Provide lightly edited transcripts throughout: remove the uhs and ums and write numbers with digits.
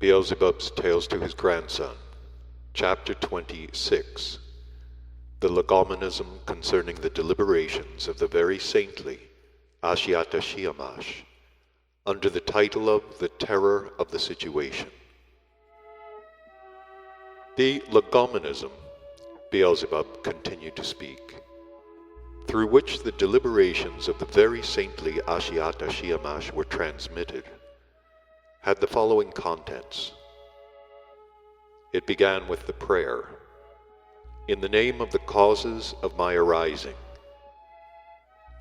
Beelzebub's Tales to His Grandson, Chapter 26, The Legominism Concerning the Deliberations of the Very Saintly Ashiata Shiemash, under the title of The Terror of the Situation. The Legominism, Beelzebub continued to speak, through which the deliberations of the very saintly Ashiata Shiemash were transmitted, had the following contents. It began with the prayer, "In the name of the causes of my arising,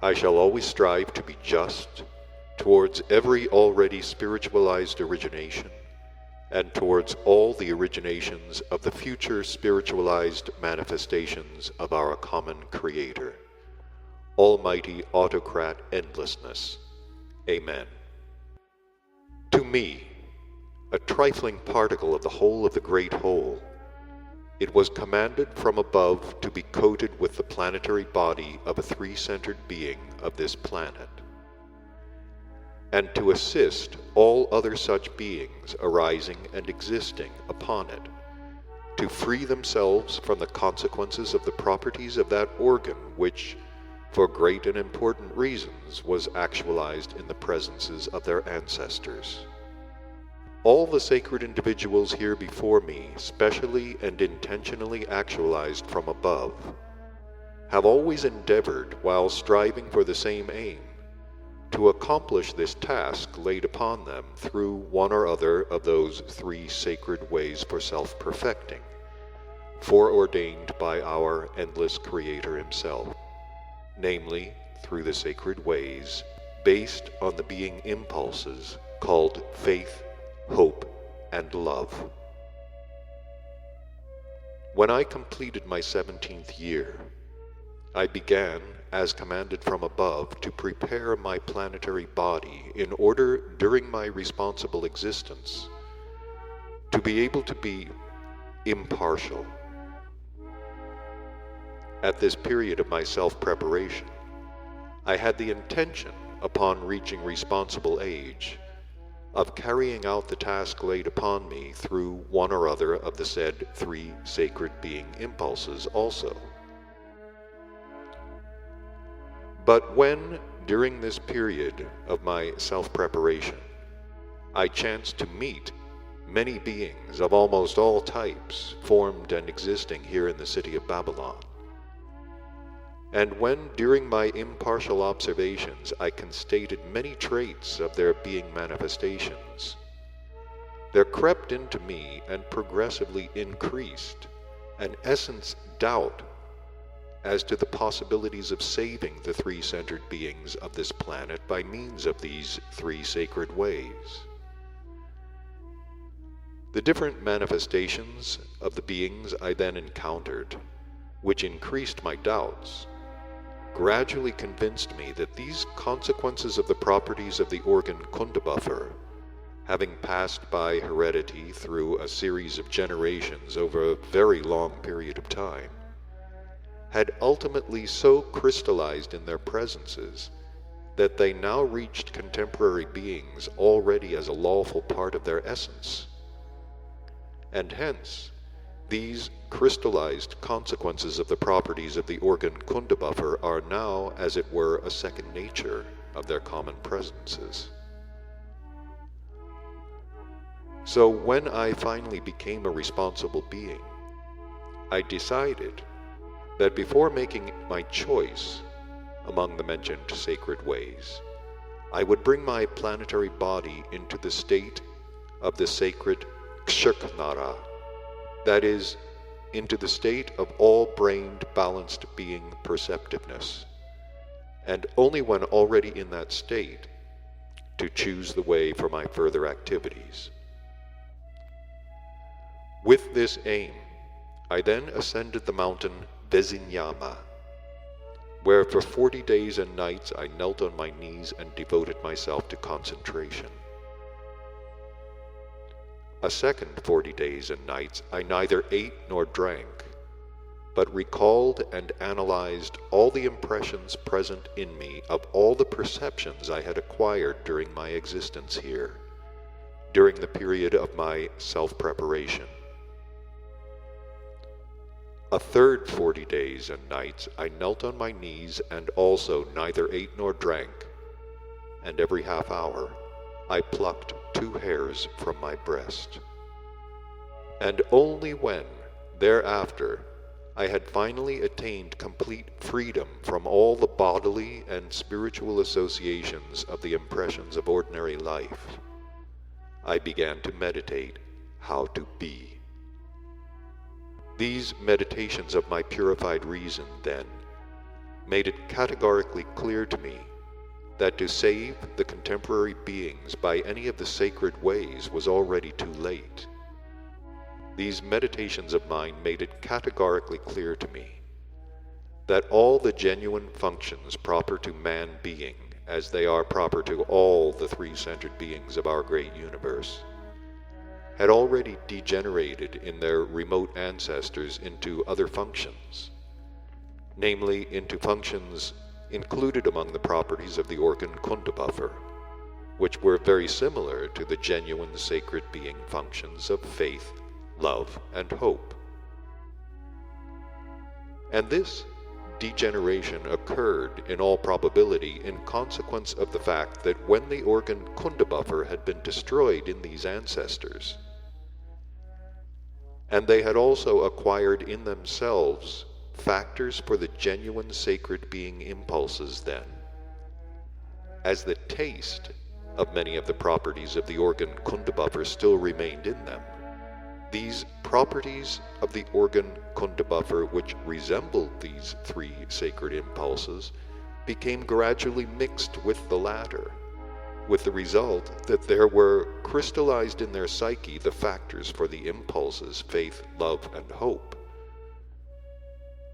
I shall always strive to be just towards every already spiritualized origination and towards all the originations of the future spiritualized manifestations of our common Creator, Almighty Autocrat Endlessness. Amen. To me, a trifling particle of the whole of the great whole, it was commanded from above to be coated with the planetary body of a three-centered being of this planet, and to assist all other such beings arising and existing upon it, to free themselves from the consequences of the properties of that organ which, for great and important reasons, was actualized in the presences of their ancestors. All the sacred individuals here before me, specially and intentionally actualized from above, have always endeavored, while striving for the same aim, to accomplish this task laid upon them through one or other of those three sacred ways for self-perfecting, foreordained by our endless Creator Himself, namely, through the sacred ways based on the being impulses called faith, hope, and love. When I completed my 17th year, I began, as commanded from above, to prepare my planetary body in order, during my responsible existence, to be able to be impartial. At this period of my self-preparation, I had the intention, upon reaching responsible age, of carrying out the task laid upon me through one or other of the said three sacred being impulses also. But when, during this period of my self-preparation, I chanced to meet many beings of almost all types formed and existing here in the city of Babylon, and when, during my impartial observations, I constated many traits of their being manifestations, there crept into me and progressively increased an essence doubt as to the possibilities of saving the three-centered beings of this planet by means of these three sacred ways. The different manifestations of the beings I then encountered, which increased my doubts, gradually convinced me that these consequences of the properties of the organ Kundabuffer, having passed by heredity through a series of generations over a very long period of time, had ultimately so crystallized in their presences that they now reached contemporary beings already as a lawful part of their essence, and hence these crystallized consequences of the properties of the organ Kundabuffer are now, as it were, a second nature of their common presences. So when I finally became a responsible being, I decided that before making my choice among the mentioned sacred ways, I would bring my planetary body into the state of the sacred Kshirknara, that is, into the state of all-brained, balanced being perceptiveness, and only when already in that state to choose the way for my further activities. With this aim, I then ascended the mountain Vezinyama, where for 40 days and nights I knelt on my knees and devoted myself to concentration. A second 40 days and nights I neither ate nor drank, but recalled and analyzed all the impressions present in me of all the perceptions I had acquired during my existence here, during the period of my self-preparation. A third 40 days and nights I knelt on my knees and also neither ate nor drank, and every half hour I plucked 2 hairs from my breast. And only when, thereafter, I had finally attained complete freedom from all the bodily and spiritual associations of the impressions of ordinary life, I began to meditate how to be. These meditations of my purified reason, then, made it categorically clear to me that to save the contemporary beings by any of the sacred ways was already too late. These meditations of mine made it categorically clear to me that all the genuine functions proper to man being, as they are proper to all the 3-centered beings of our great universe, had already degenerated in their remote ancestors into other functions, namely into functions included among the properties of the organ Kundabuffer, which were very similar to the genuine sacred being functions of faith, love, and hope. And this degeneration occurred in all probability in consequence of the fact that when the organ Kundabuffer had been destroyed in these ancestors, and they had also acquired in themselves factors for the genuine sacred being impulses then, as the taste of many of the properties of the organ Kundabuffer still remained in them, these properties of the organ Kundabuffer, which resembled these 3 sacred impulses, became gradually mixed with the latter, with the result that there were crystallized in their psyche the factors for the impulses faith, love, and hope,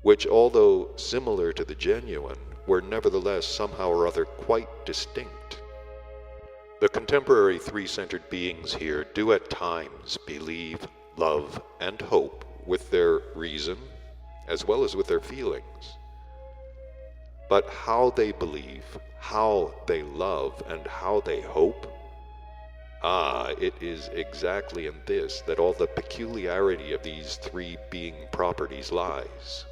which, although similar to the genuine, were nevertheless somehow or other quite distinct. The contemporary 3-centered beings here do at times believe, love, and hope with their reason as well as with their feelings. But how they believe, how they love, and how they hope, it is exactly in this that all the peculiarity of these 3 being properties lies.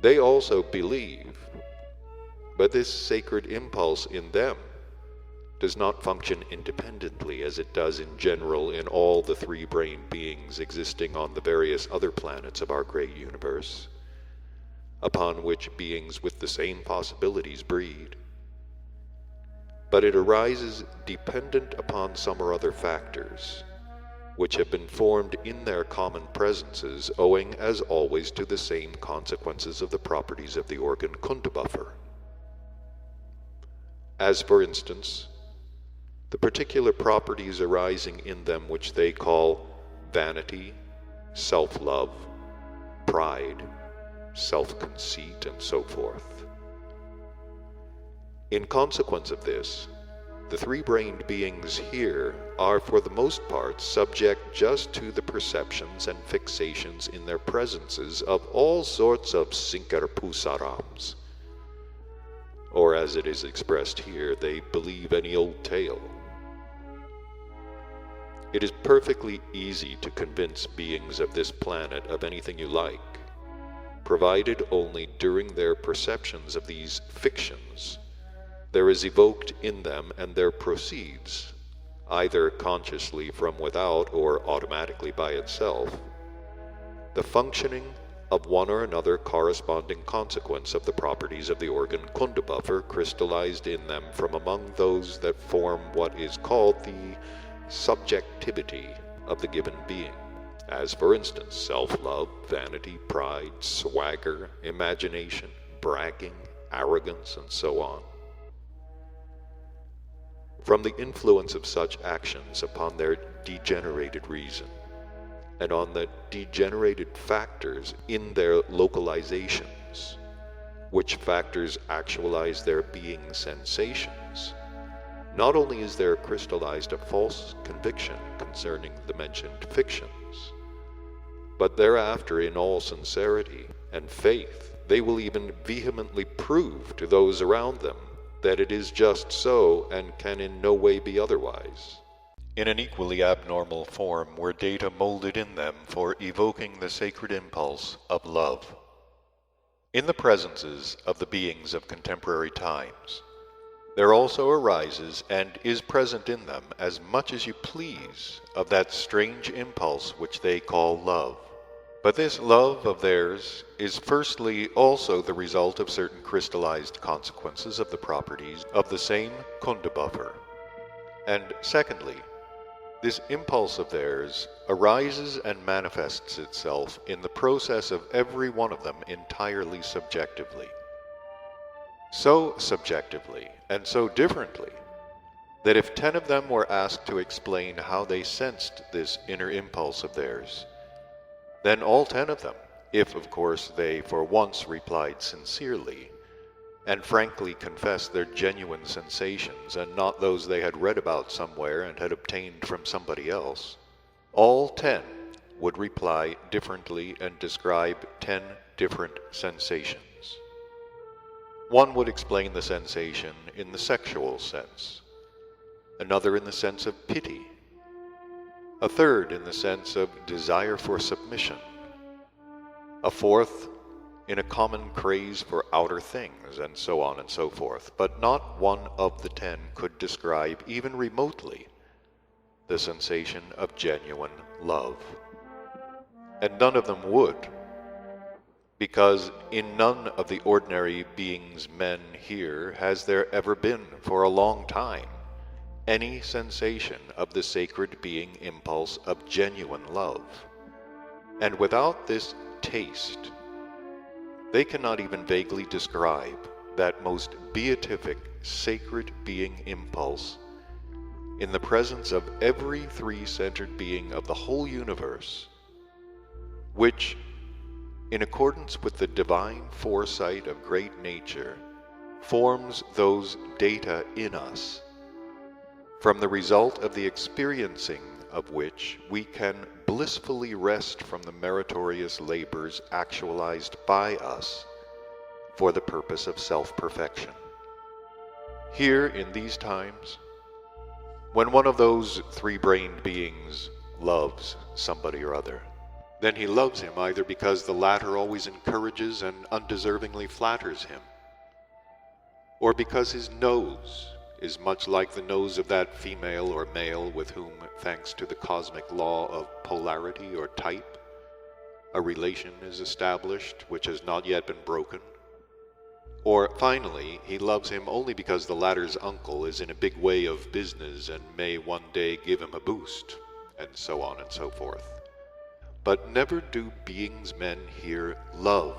They also believe, but this sacred impulse in them does not function independently as it does in general in all the 3-brained beings existing on the various other planets of our great universe, upon which beings with the same possibilities breed. But it arises dependent upon some or other factors, which have been formed in their common presences, owing as always to the same consequences of the properties of the organ Kundabuffer. As for instance, the particular properties arising in them which they call vanity, self-love, pride, self-conceit, and so forth. In consequence of this, the 3-brained beings here are for the most part subject just to the perceptions and fixations in their presences of all sorts of Sinkarpusarams, or as it is expressed here, they believe any old tale. It is perfectly easy to convince beings of this planet of anything you like, provided only during their perceptions of these fictions there is evoked in them and there proceeds, either consciously from without or automatically by itself, the functioning of one or another corresponding consequence of the properties of the organ Kundabuffer crystallized in them from among those that form what is called the subjectivity of the given being, as for instance self-love, vanity, pride, swagger, imagination, bragging, arrogance, and so on. From the influence of such actions upon their degenerated reason, and on the degenerated factors in their localizations, which factors actualize their being sensations, not only is there crystallized a false conviction concerning the mentioned fictions, but thereafter in all sincerity and faith they will even vehemently prove to those around them that it is just so and can in no way be otherwise. In an equally abnormal form were data molded in them for evoking the sacred impulse of love. In the presences of the beings of contemporary times, there also arises and is present in them as much as you please of that strange impulse which they call love. But this love of theirs is firstly also the result of certain crystallized consequences of the properties of the same Kundabuffer, and secondly, this impulse of theirs arises and manifests itself in the process of every one of them entirely subjectively. So subjectively and so differently that if 10 of them were asked to explain how they sensed this inner impulse of theirs, then all 10 of them, if of course they for once replied sincerely, and frankly confessed their genuine sensations and not those they had read about somewhere and had obtained from somebody else, all 10 would reply differently and describe 10 different sensations. One would explain the sensation in the sexual sense, another in the sense of pity, a third in the sense of desire for submission, a fourth in a common craze for outer things, and so on and so forth. But not one of the 10 could describe even remotely the sensation of genuine love. And none of them would, because in none of the ordinary beings men here has there ever been for a long time any sensation of the sacred being impulse of genuine love. And without this taste, they cannot even vaguely describe that most beatific, sacred being impulse in the presence of every three-centered being of the whole universe, which, in accordance with the divine foresight of great nature, forms those data in us, from the result of the experiencing of which we can blissfully rest from the meritorious labors actualized by us for the purpose of self-perfection. Here in these times, when one of those three-brained beings loves somebody or other, then he loves him either because the latter always encourages and undeservingly flatters him, or because his nose is much like the nose of that female or male with whom, thanks to the cosmic law of polarity or type, a relation is established which has not yet been broken. Or finally, he loves him only because the latter's uncle is in a big way of business and may one day give him a boost, and so on and so forth. But never do beings men here love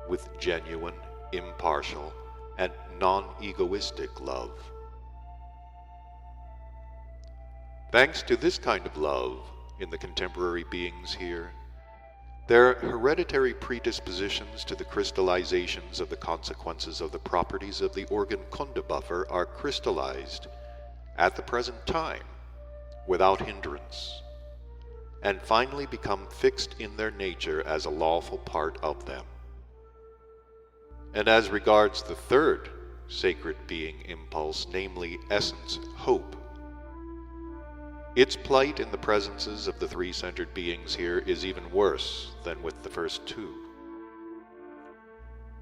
with genuine, impartial, and non-egoistic love. Thanks to this kind of love in the contemporary beings here, their hereditary predispositions to the crystallizations of the consequences of the properties of the organ Kundabuffer are crystallized at the present time without hindrance, and finally become fixed in their nature as a lawful part of them. And as regards the third sacred being impulse, namely essence, hope, its plight in the presences of the three-centered beings here is even worse than with the first two.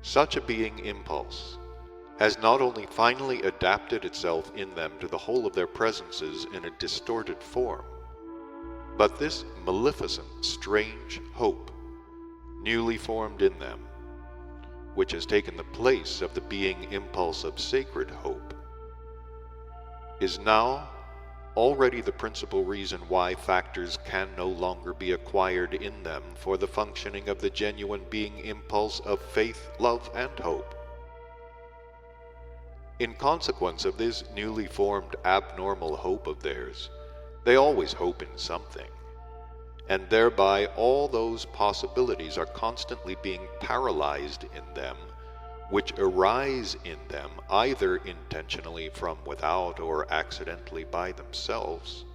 Such a being impulse has not only finally adapted itself in them to the whole of their presences in a distorted form, but this maleficent, strange hope, newly formed in them, which has taken the place of the being impulse of sacred hope, is now already the principal reason why factors can no longer be acquired in them for the functioning of the genuine being impulse of faith, love, and hope. In consequence of this newly formed abnormal hope of theirs, they always hope in something, and thereby all those possibilities are constantly being paralyzed in them, which arise in them either intentionally from without or accidentally by themselves,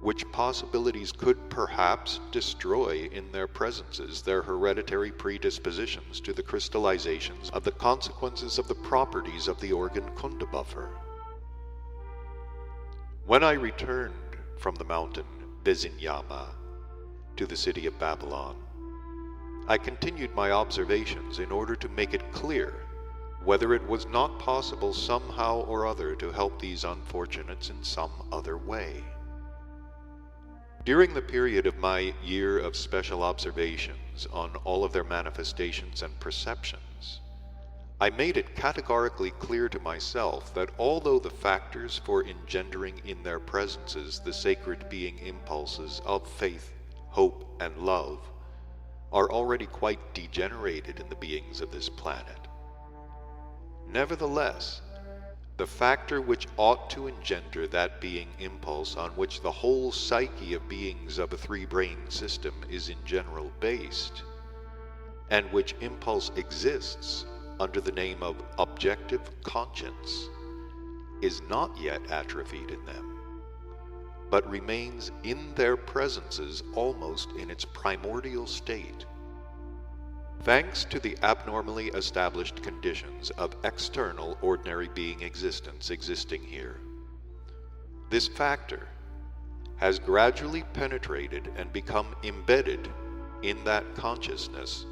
which possibilities could perhaps destroy in their presences their hereditary predispositions to the crystallizations of the consequences of the properties of the organ kunda buffer. When I returned from the mountain Bezinyama to the city of Babylon, I continued my observations in order to make it clear whether it was not possible somehow or other to help these unfortunates in some other way. During the period of my year of special observations on all of their manifestations and perceptions, I made it categorically clear to myself that although the factors for engendering in their presences the sacred being impulses of faith, hope, and love are already quite degenerated in the beings of this planet, nevertheless, the factor which ought to engender that being impulse on which the whole psyche of beings of a three-brain system is in general based, and which impulse exists under the name of objective conscience, is not yet atrophied in them, but remains in their presences almost in its primordial state, thanks to the abnormally established conditions of external ordinary being existence existing here. This factor has gradually penetrated and become embedded in that consciousness,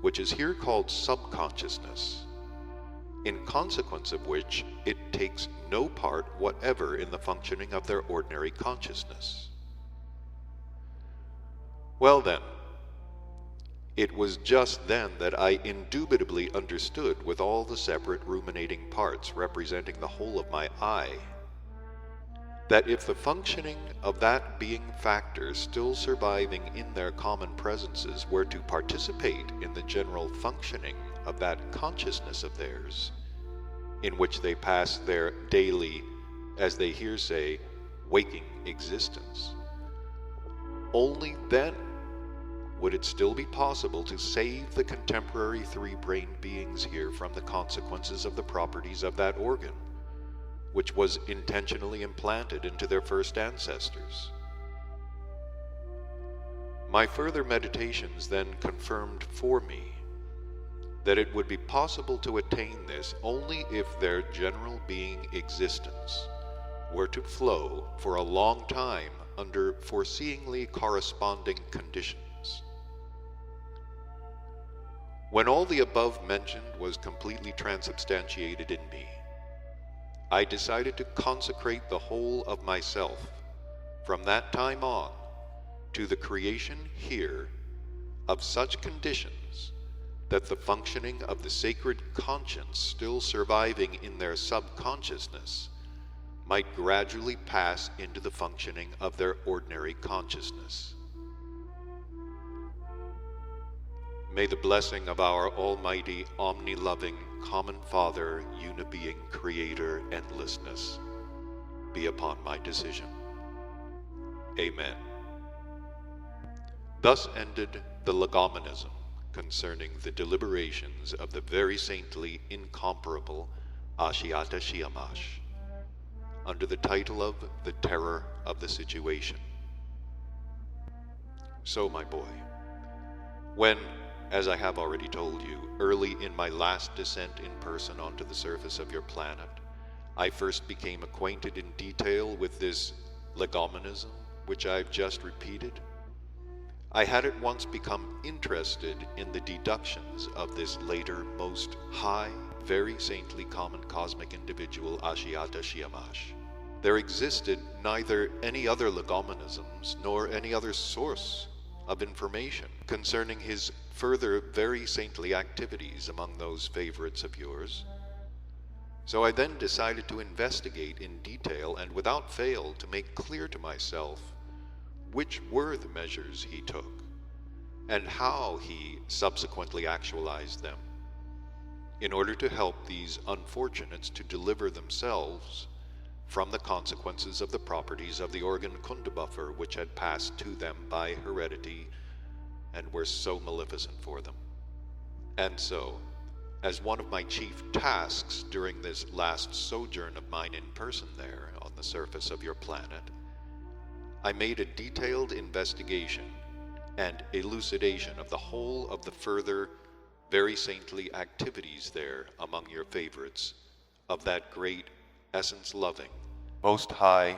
which is here called subconsciousness, in consequence of which it takes no part whatever in the functioning of their ordinary consciousness. Well then, it was just then that I indubitably understood with all the separate ruminating parts representing the whole of my I, that if the functioning of that being factor still surviving in their common presences were to participate in the general functioning of that consciousness of theirs, in which they pass their daily, as they here say, waking existence, only then would it still be possible to save the contemporary three-brained beings here from the consequences of the properties of that organ, which was intentionally implanted into their first ancestors. My further meditations then confirmed for me that it would be possible to attain this only if their general being existence were to flow for a long time under foreseeingly corresponding conditions. When all the above mentioned was completely transubstantiated in me, I decided to consecrate the whole of myself from that time on to the creation here of such conditions that the functioning of the sacred conscience still surviving in their subconsciousness might gradually pass into the functioning of their ordinary consciousness. May the blessing of our almighty, omni-loving, common Father, unibeing Creator, endlessness, be upon my decision. Amen. Thus ended the Legominism concerning the deliberations of the very saintly, incomparable Ashiata Shiemash, under the title of The Terror of the Situation. So, my boy, when, as I have already told you, early in my last descent in person onto the surface of your planet, I first became acquainted in detail with this Legominism, which I've just repeated, I had at once become interested in the deductions of this later most high, very saintly common cosmic individual Ashiata Shiemash. There existed neither any other Legominisms nor any other source of information concerning his further very saintly activities among those favorites of yours. So I then decided to investigate in detail and without fail to make clear to myself which were the measures he took and how he subsequently actualized them in order to help these unfortunates to deliver themselves from the consequences of the properties of the organ kunda buffer which had passed to them by heredity and were so maleficent for them. And so, as one of my chief tasks during this last sojourn of mine in person there on the surface of your planet, I made a detailed investigation and elucidation of the whole of the further, very saintly activities there among your favorites, of that great, essence-loving, most high,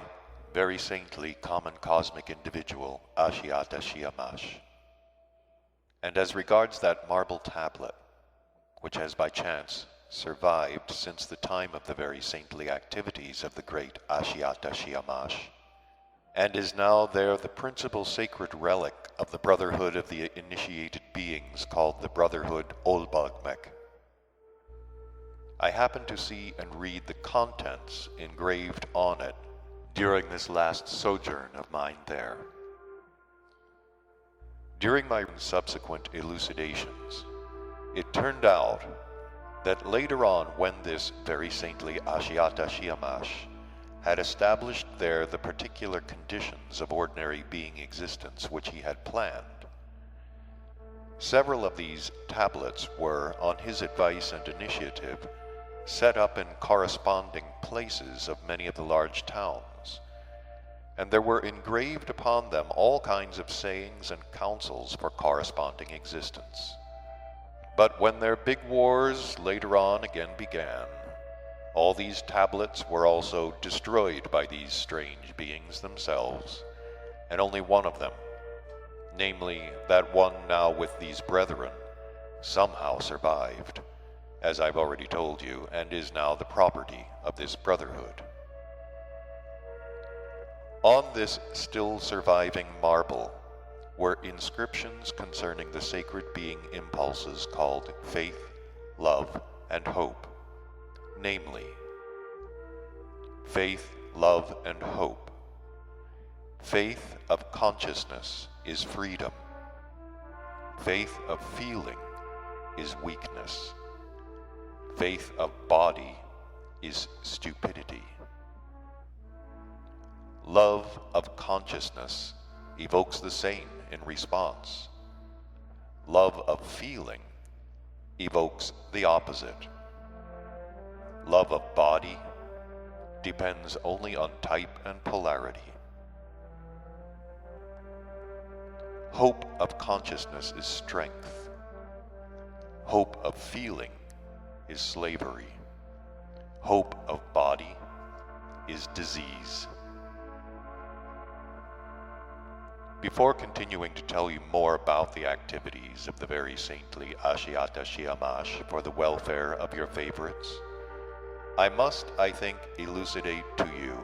very saintly common cosmic individual, Ashiata Shiemash. And as regards that marble tablet, which has by chance survived since the time of the very saintly activities of the great Ashiata Shiemash, and is now there the principal sacred relic of the brotherhood of the initiated beings called the Brotherhood Olbagmek. I happened to see and read the contents engraved on it during this last sojourn of mine there. During my subsequent elucidations, it turned out that later on, when this very saintly Ashiata Shiemash had established there the particular conditions of ordinary being existence which he had planned, several of these tablets were, on his advice and initiative, set up in corresponding places of many of the large towns, and there were engraved upon them all kinds of sayings and counsels for corresponding existence. But when their big wars later on again began, all these tablets were also destroyed by these strange beings themselves, and only one of them, namely that one now with these brethren, somehow survived, as I've already told you, and is now the property of this brotherhood. On this still surviving marble were inscriptions concerning the sacred being impulses called faith, love, and hope. Namely, faith, love, and hope. Faith of consciousness is freedom. Faith of feeling is weakness. Faith of body is stupidity. Love of consciousness evokes the same in response. Love of feeling evokes the opposite. Love of body depends only on type and polarity. Hope of consciousness is strength. Hope of feeling is slavery. Hope of body is disease. Before continuing to tell you more about the activities of the very saintly Ashiata Shiemash for the welfare of your favorites, I must, I think, elucidate to you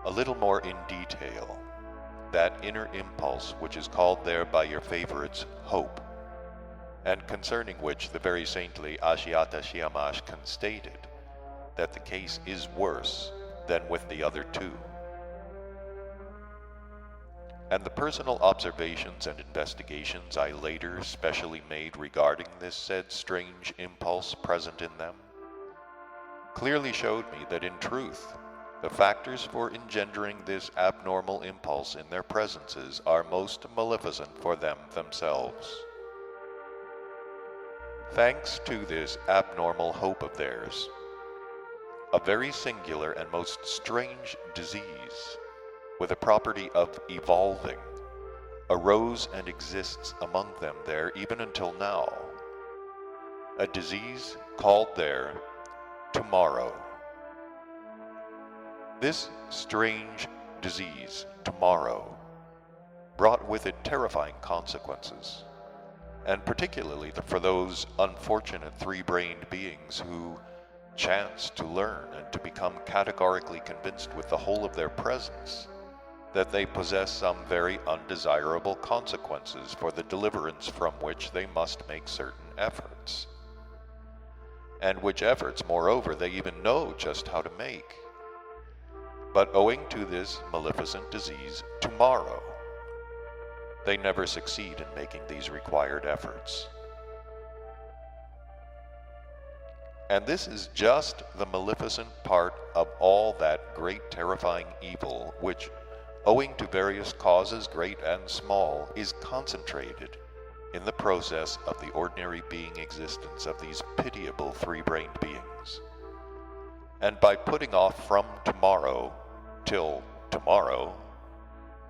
a little more in detail that inner impulse which is called there by your favorites hope, and concerning which the very saintly Ashiata Shiemash stated that the case is worse than with the other two. And the personal observations and investigations I later specially made regarding this said strange impulse present in them clearly showed me that in truth the factors for engendering this abnormal impulse in their presences are most maleficent for them themselves. Thanks to this abnormal hope of theirs, a very singular and most strange disease, with a property of evolving, arose and exists among them there even until now. A disease called there tomorrow. This strange disease, tomorrow, brought with it terrifying consequences, and particularly for those unfortunate three-brained beings who chance to learn and to become categorically convinced with the whole of their presence that they possess some very undesirable consequences for the deliverance from which they must make certain efforts, and which efforts, moreover, they even know just how to make. But owing to this maleficent disease, tomorrow, they never succeed in making these required efforts. And this is just the maleficent part of all that great terrifying evil which, owing to various causes great and small, is concentrated in the process of the ordinary being existence of these pitiable three-brained beings. And by putting off from tomorrow till tomorrow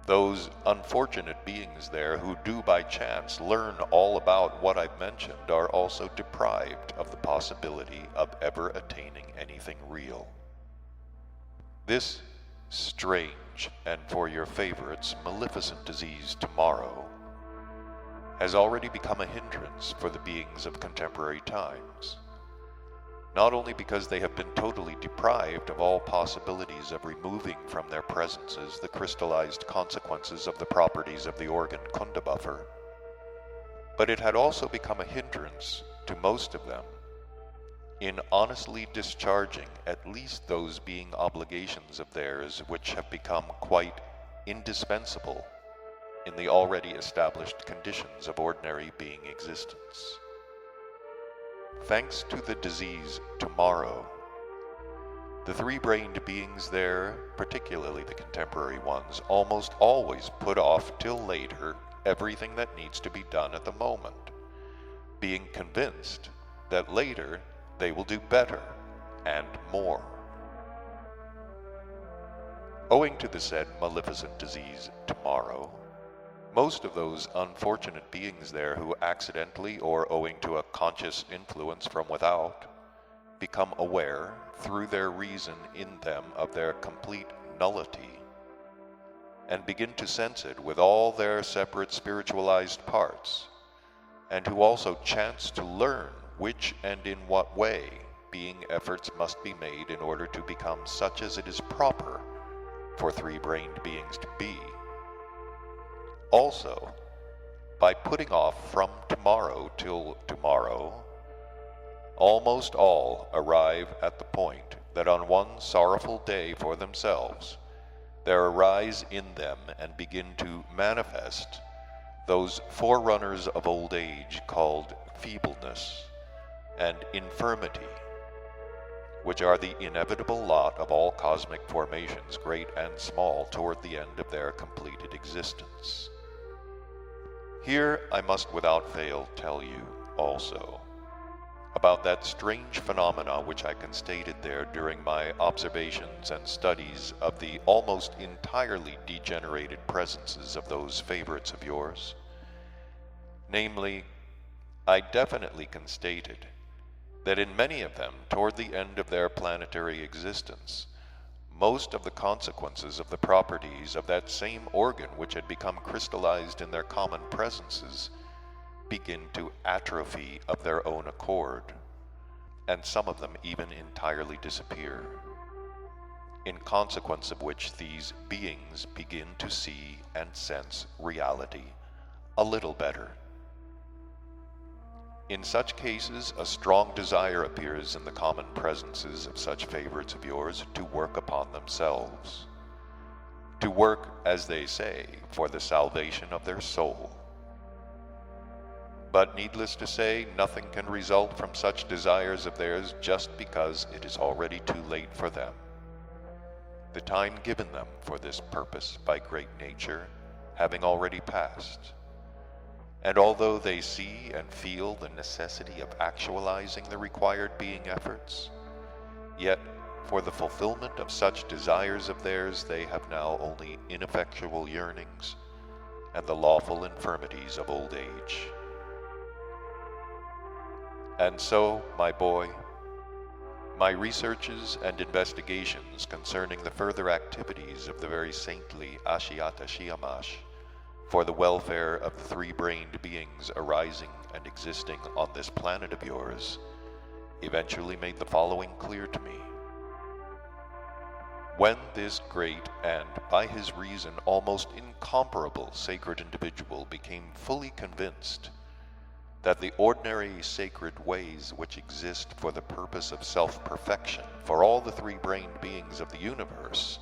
Those unfortunate beings there who do by chance learn all about what I've mentioned are also deprived of the possibility of ever attaining anything real. This strange, and for your favorites, Maleficent disease tomorrow has already become a hindrance for the beings of contemporary times, not only because they have been totally deprived of all possibilities of removing from their presences the crystallized consequences of the properties of the organ Kunda buffer, but it had also become a hindrance to most of them in honestly discharging at least those being obligations of theirs which have become quite indispensable in the already established conditions of ordinary being existence. Thanks to the disease tomorrow, the three-brained beings there, particularly the contemporary ones, almost always put off till later everything that needs to be done at the moment, being convinced that later they will do better and more. Owing to the said Maleficent disease tomorrow, most of those unfortunate beings there who accidentally or owing to a conscious influence from without become aware through their reason in them of their complete nullity and begin to sense it with all their separate spiritualized parts, and who also chance to learn which and in what way being efforts must be made in order to become such as it is proper for three-brained beings to be. Also, by putting off from tomorrow till tomorrow, almost all arrive at the point that on one sorrowful day for themselves, there arise in them and begin to manifest those forerunners of old age called feebleness and infirmity, which are the inevitable lot of all cosmic formations, great and small, toward the end of their completed existence. Here I must without fail tell you also about that strange phenomena which I constated there during my observations and studies of the almost entirely degenerated presences of those favorites of yours. Namely, I definitely constated that in many of them, toward the end of their planetary existence, most of the consequences of the properties of that same organ which had become crystallized in their common presences begin to atrophy of their own accord, and some of them even entirely disappear, in consequence of which these beings begin to see and sense reality a little better. In such cases, a strong desire appears in the common presences of such favorites of yours to work upon themselves, to work, as they say, for the salvation of their soul. But needless to say, nothing can result from such desires of theirs just because it is already too late for them. The time given them for this purpose by great nature having already passed. And although they see and feel the necessity of actualizing the required being efforts, yet for the fulfillment of such desires of theirs they have now only ineffectual yearnings and the lawful infirmities of old age. And so, my boy, my researches and investigations concerning the further activities of the very saintly Ashiata Shiemash for the welfare of the three-brained beings arising and existing on this planet of yours eventually made the following clear to me. When this great and, by his reason, almost incomparable sacred individual became fully convinced that the ordinary sacred ways which exist for the purpose of self-perfection for all the three-brained beings of the universe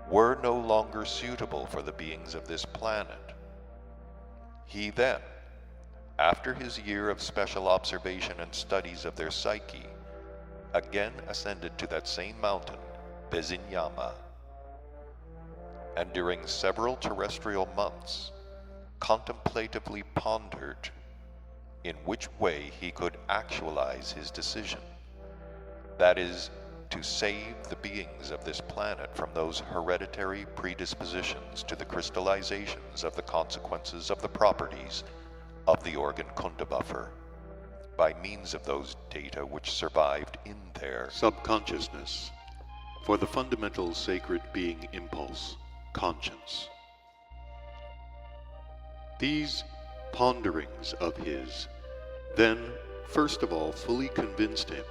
were no longer suitable for the beings of this planet, he then, after his year of special observation and studies of their psyche, again ascended to that same mountain, Bezinyama, and during several terrestrial months contemplatively pondered in which way he could actualize his decision, that is, to save the beings of this planet from those hereditary predispositions to the crystallizations of the consequences of the properties of the organ kunda buffer, by means of those data which survived in their subconsciousness, for the fundamental sacred being impulse, conscience. These ponderings of his then, first of all, fully convinced him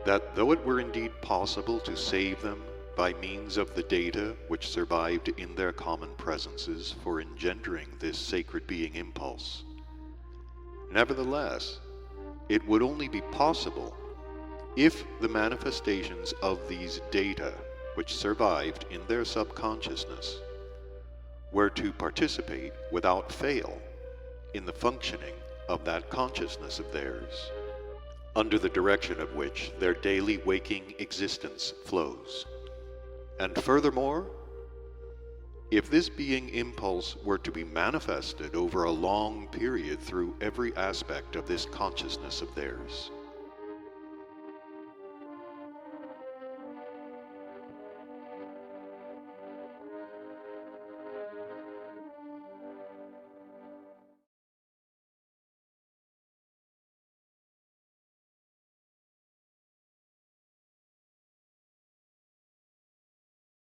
that though it were indeed possible to save them by means of the data which survived in their common presences for engendering this sacred being impulse, nevertheless, it would only be possible if the manifestations of these data which survived in their subconsciousness were to participate without fail in the functioning of that consciousness of theirs, under the direction of which their daily waking existence flows. And furthermore, if this being impulse were to be manifested over a long period through every aspect of this consciousness of theirs,